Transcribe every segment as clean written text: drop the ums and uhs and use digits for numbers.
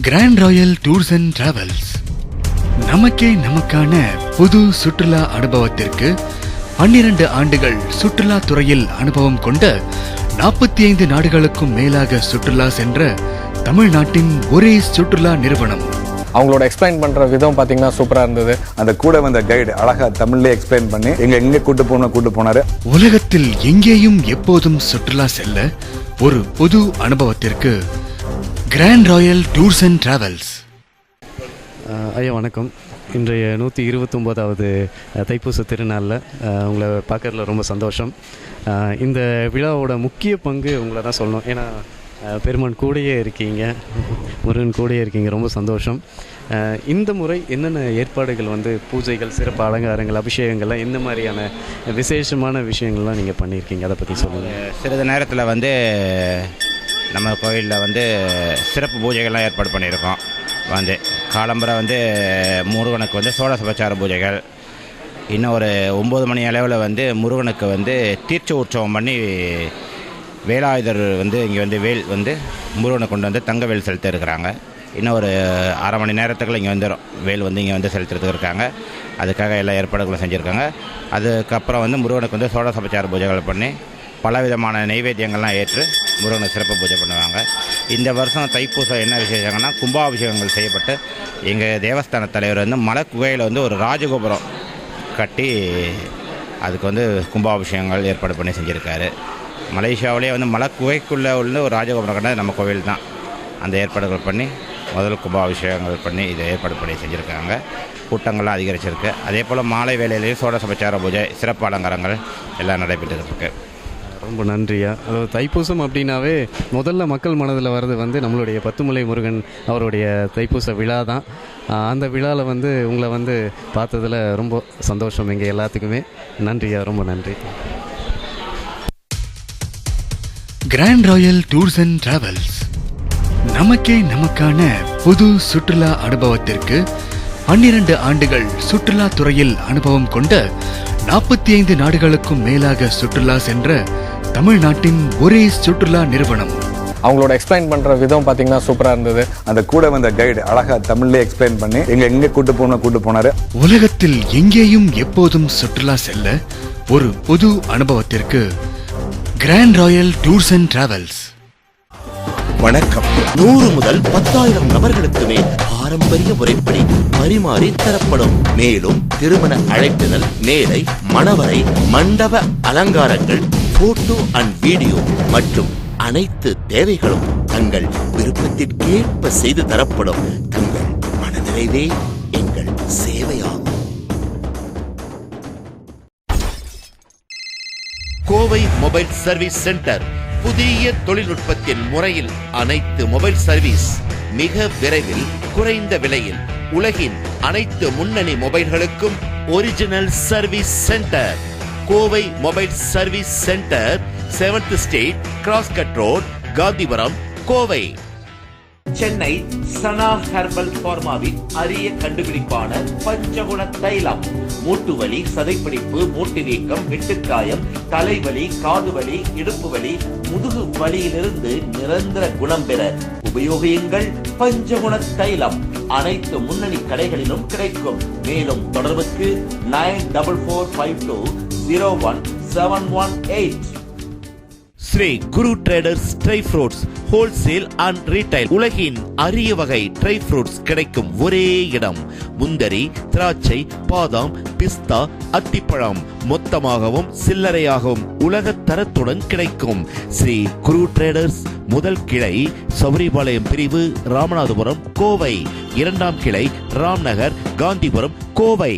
Grand Royal Tours and Travels நமக்கான புது சுற்றுலா அனுபவத்திற்கு 12 ஆண்டுகள் சுற்றுலா துறையில் அனுபவம் கொண்ட 45 நாடுகளுக்கும் மேலாக சுற்றுலா சென்ற தமிழ்நாட்டின் ஒரே சுற்றுலா நிறுவனம். அவங்களோட எக்ஸ்பிளைன் பண்ற விதம் பாத்தீங்கன்னா சூப்பரா இருந்தது. அந்த கூட வந்த கைடு அழகா தமிழ்ல எக்ஸ்பிளைன் பண்ணி எங்க கூட்டு போனாரு. உலகத்தில் எங்கேயும் எப்போதும் சுற்றுலா செல்ல ஒரு புது அனுபவத்திற்கு Grand Royal Tours and Travels. ஐயா வணக்கம். இன்றைய 129வது தைப்பூச திருநாளில் உங்களை பார்க்கறதுல ரொம்ப சந்தோஷம். இந்த விழாவோட முக்கிய பங்கு உங்களை தான் சொல்லணும். ஏன்னா பெருமான் கூடயே இருக்கீங்க, முருகன் கூடயே இருக்கீங்க, ரொம்ப சந்தோஷம். இந்த முறை என்னென்ன ஏற்பாடுகள் பூஜைகள், சிறப்பு அலங்காரங்கள், அபிஷேகங்கள்லாம் எந்த மாதிரியான விசேஷமான விஷயங்கள்லாம் நீங்கள் பண்ணியிருக்கீங்க, அதை பற்றி சொல்லுங்கள். சிறிது நேரத்தில் நம்ம கோயிலில் சிறப்பு பூஜைகள்லாம் ஏற்பாடு பண்ணியிருக்கோம். காலம்பரை முருகனுக்கு சோடசபச்சார பூஜைகள், இன்னும் ஒரு 9 மணி அளவில் முருகனுக்கு தீர்ச்ச உற்சவம் பண்ணி வேலாயுதர் இங்கே வேல் முருகனை கொண்டு தங்க வேல் செலுத்த இருக்கிறாங்க. இன்னும் ஒரு அரை மணி நேரத்துக்குள்ள இங்கே வந்துடும் வேல் இங்கே செலுத்துறதுக்கு இருக்காங்க. அதுக்காக எல்லா ஏற்பாடுகளும் செஞ்சுருக்காங்க. அதுக்கப்புறம் முருகனுக்கு சோடசபச்சார பூஜைகள் பண்ணி பலவிதமான நைவேத்தியங்கள்லாம் ஏற்று முருகனை சிறப்பு பூஜை பண்ணுவாங்க. இந்த வருஷம் தைப்பூசம் என்ன விசேஷங்கன்னா, கும்பாபிஷேகங்கள் செய்யப்பட்டு எங்கள் தேவஸ்தான தலைவர் மலை குகையில் ஒரு ராஜகோபுரம் கட்டி அதுக்கு கும்பாபிஷேகங்கள் ஏற்பாடு பண்ணி செஞ்சுருக்காரு. மலேசியாவிலே மலை குகைக்குள்ளே உள்ள ஒரு ராஜகோபுரம் கண்டது நம்ம கோவில் தான். அந்த ஏற்பாடுகள் பண்ணி முதல் கும்பாபிஷேகங்கள் பண்ணி இதை ஏற்பாடு பண்ணி செஞ்சுருக்காங்க. கூட்டங்கள்லாம் அதிகரிச்சிருக்கு. அதே போல் மாலை வேளையிலேயும் சோடசபச்சார பூஜை, சிறப்பு அலங்காரங்கள் எல்லாம் நடைபெற்று இருக்கு. ரொம்ப நன்றியா. அதாவது தைப்பூசம் அப்படின்னாவே முதல்ல மக்கள் மனதில் வர்றது நம்மளுடைய பத்துமலை முருகன் அவருடைய தைப்பூச விழா தான். அந்த விழாவில் உங்களை பார்த்ததில் ரொம்ப சந்தோஷம் எங்கள் எல்லாத்துக்குமே. நன்றியா, ரொம்ப நன்றி. Grand Royal Tours and Travels நமக்கான புது சுற்றுலா அனுபவத்திற்கு 12 ஆண்டுகள் சுற்றுலா துறையில் அனுபவம் கொண்ட 45 நாடுகளுக்கும் மேலாக சுற்றுலா சென்ற தமிழ்நாட்டின் ஒரே சுற்றுலா நிறுவனம். அவங்களோட எக்ஸ்பிளைன் பண்ற விதம் பாத்தீங்கன்னா சூப்பரா இருந்தது. அந்த கூட வந்த கைடு அழகா தமிழ்ல எக்ஸ்பிளைன் பண்ணி எங்க கூட்டு போனாரு. உலகத்தில் எங்கேயும் எப்போதும் சுற்றுலா செல்ல ஒரு புது அனுபவத்திற்கு Grand Royal Tours and Travels. வணக்கம். 100 முதல் 10,000 நபர்களுக்கு மேல் பாரம்பரிய முறைப்படி பரிமாறி தரப்படும். மேலும் திருமண அழைப்பிதழ், மேடை, மணவரை, மண்டப அலங்காரங்கள், போட்டோ அண்ட் வீடியோ மற்றும் அனைத்து தேவைகளும் தங்கள் விருப்பத்திற்கேற்ப செய்து தரப்படும். தங்கள் மனநிறைவே எங்கள் சேவையாகும். கோவை மொபைல் சர்வீஸ் சென்டர் புதிய தொழில்நுட்பத்தின் முறையில் அனைத்து மொபைல் சர்வீஸ் மிக விரைவில், குறைந்த விலையில் உலகின் அனைத்து முன்னணி மொபைல்களுக்கும் original service centre. Kovai mobile service centre, 7th street, crosscut road, Gandhipuram, Kovai. Chennai Sana herbal பார்மாவின் அரிய கண்டுபிடிப்பான பஞ்சகுண தைலம் மூட்டுவலி, சதைப்பிடிப்பு, மூட்டு வீக்கம், வெட்டுக்காயம், தலைவலி, காதுவலி, இடுப்பு வலி, முதுகு வலியிலிருந்து நிரந்தர குணம் பெற உபயோகியுங்கள் பஞ்சகுண தைலம். அனைத்து முன்னணி கடைகளிலும் கிடைக்கும். மேலும் தொடர்புக்கு 9452017118. Shri Guru traders dry fruits wholesale and retail. உலகின் அரிய வகை ட்ரை ஃப்ரூட்ஸ் கிடைக்கும் ஒரே இடம். முந்தரி, திராட்சை, பாதாம், பிஸ்தா, அத்திப்பழம் மொத்தமாகவும் சில்லறையாகவும் உலக தரத்துடன் கிடைக்கும். ஸ்ரீ குரு ட்ரேடர்ஸ் முதல் கிளை சௌரிபாளையம் பிரிவு, ராமநாதபுரம், கோவை. 2ஆம் கிளை ராம்நகர், காந்திபுரம், கோவை.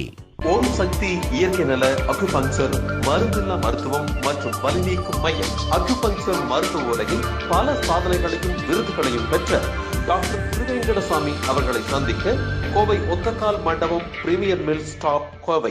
ஓம் சக்தி இயற்கை நல அக்குபங்சர் மருந்தில்லா மருத்துவம் மற்றும் வலி நீக்கும் மையம். அக்குபங்சர் மருத்துவ உலகில் பல சாதனைகளையும் விருதுகளையும் பெற்ற டாக்டர் திருவேங்கடசாமி அவர்களை சந்திக்க கோவை ஒத்தக்கால் மண்டபம், பிரீமியர் மில் ஸ்டாப், கோவை.